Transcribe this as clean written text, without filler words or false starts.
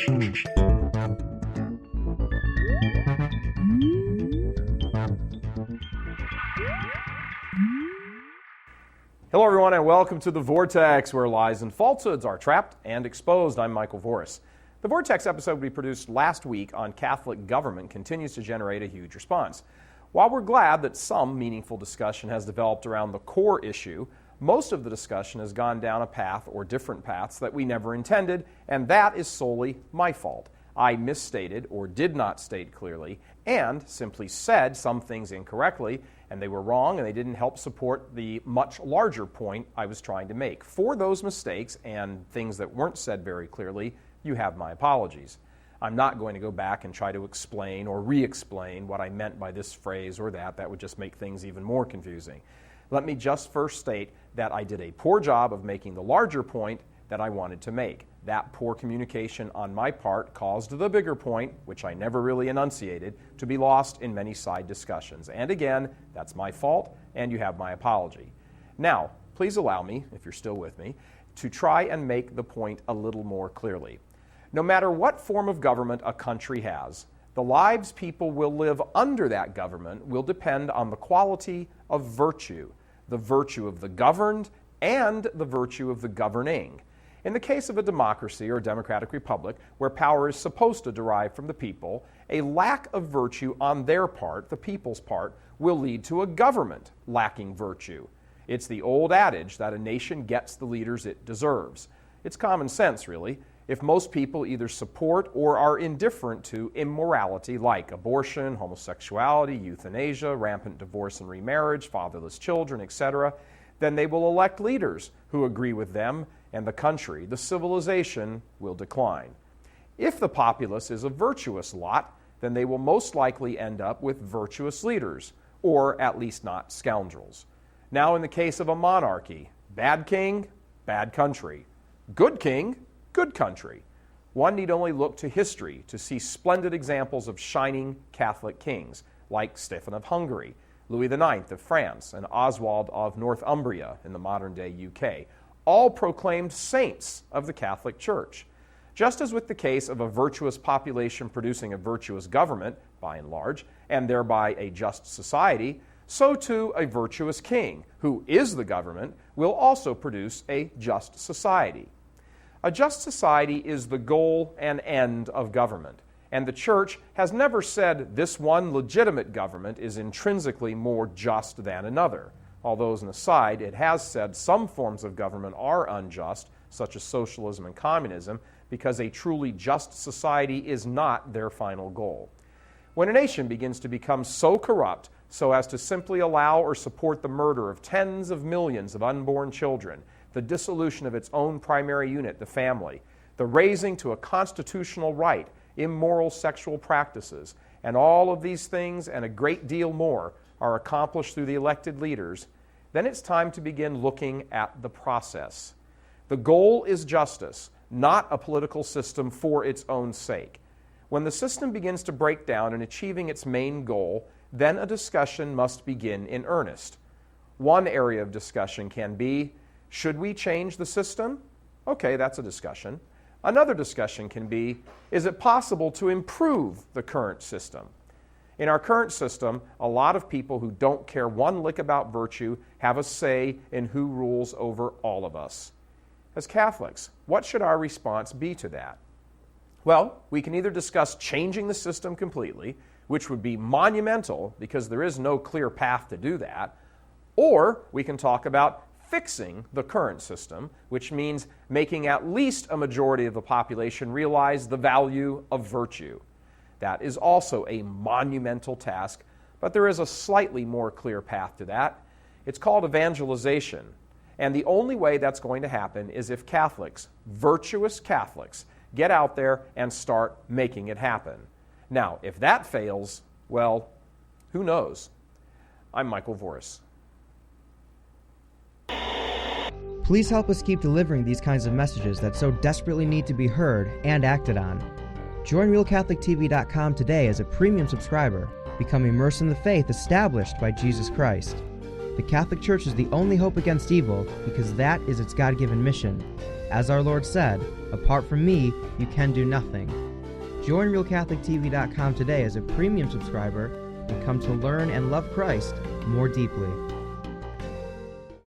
Hello everyone and welcome to The Vortex, where lies and falsehoods are trapped and exposed. I'm Michael Voris. The Vortex episode we produced last week on Catholic government continues to generate a huge response. While we're glad that some meaningful discussion has developed around the core issue, most of the discussion has gone down a path or different paths that we never intended, and that is solely my fault. I misstated or did not state clearly and simply said some things incorrectly, and they were wrong and they didn't help support the much larger point I was trying to make. For those mistakes and things that weren't said very clearly, you have my apologies. I'm not going to go back and try to explain or re-explain what I meant by this phrase or that. That would just make things even more confusing. Let me just first state that I did a poor job of making the larger point that I wanted to make. That poor communication on my part caused the bigger point, which I never really enunciated, to be lost in many side discussions. And again, that's my fault, and you have my apology. Now, please allow me, if you're still with me, to try and make the point a little more clearly. No matter what form of government a country has, the lives people will live under that government will depend on the quality of virtue, the virtue of the governed and the virtue of the governing. In the case of a democracy or a democratic republic, where power is supposed to derive from the people, a lack of virtue on their part, the people's part, will lead to a government lacking virtue. It's the old adage that a nation gets the leaders it deserves. It's common sense, really. If most people either support or are indifferent to immorality like abortion, homosexuality, euthanasia, rampant divorce and remarriage, fatherless children, etc., then they will elect leaders who agree with them, and the country, the civilization, will decline. If the populace is a virtuous lot, then they will most likely end up with virtuous leaders, or at least not scoundrels. Now, in the case of a monarchy, bad king, bad country. Good king, good country. One need only look to history to see splendid examples of shining Catholic kings, like Stephen of Hungary, Louis IX of France, and Oswald of Northumbria in the modern-day UK, all proclaimed saints of the Catholic Church. Just as with the case of a virtuous population producing a virtuous government, by and large, and thereby a just society, so too a virtuous king, who is the government, will also produce a just society. A just society is the goal and end of government, and the Church has never said this one legitimate government is intrinsically more just than another. Although, as an aside, it has said some forms of government are unjust, such as socialism and communism, because a truly just society is not their final goal. When a nation begins to become so corrupt so as to simply allow or support the murder of tens of millions of unborn children, the dissolution of its own primary unit, the family, the raising to a constitutional right, immoral sexual practices, and all of these things and a great deal more are accomplished through the elected leaders, then it's time to begin looking at the process. The goal is justice, not a political system for its own sake. When the system begins to break down in achieving its main goal, then a discussion must begin in earnest. One area of discussion can be, should we change the system? Okay, that's a discussion. Another discussion can be, is it possible to improve the current system? In our current system, a lot of people who don't care one lick about virtue have a say in who rules over all of us. As Catholics, what should our response be to that? Well, we can either discuss changing the system completely, which would be monumental because there is no clear path to do that, or we can talk about fixing the current system, which means making at least a majority of the population realize the value of virtue. That is also a monumental task, but there is a slightly more clear path to that. It's called evangelization. And the only way that's going to happen is if Catholics, virtuous Catholics, get out there and start making it happen. Now, if that fails, well, who knows? I'm Michael Voris. Please help us keep delivering these kinds of messages that so desperately need to be heard and acted on. Join RealCatholicTV.com today as a premium subscriber. Become immersed in the faith established by Jesus Christ. The Catholic Church is the only hope against evil because that is its God-given mission. As our Lord said, apart from me, you can do nothing. Join RealCatholicTV.com today as a premium subscriber and come to learn and love Christ more deeply.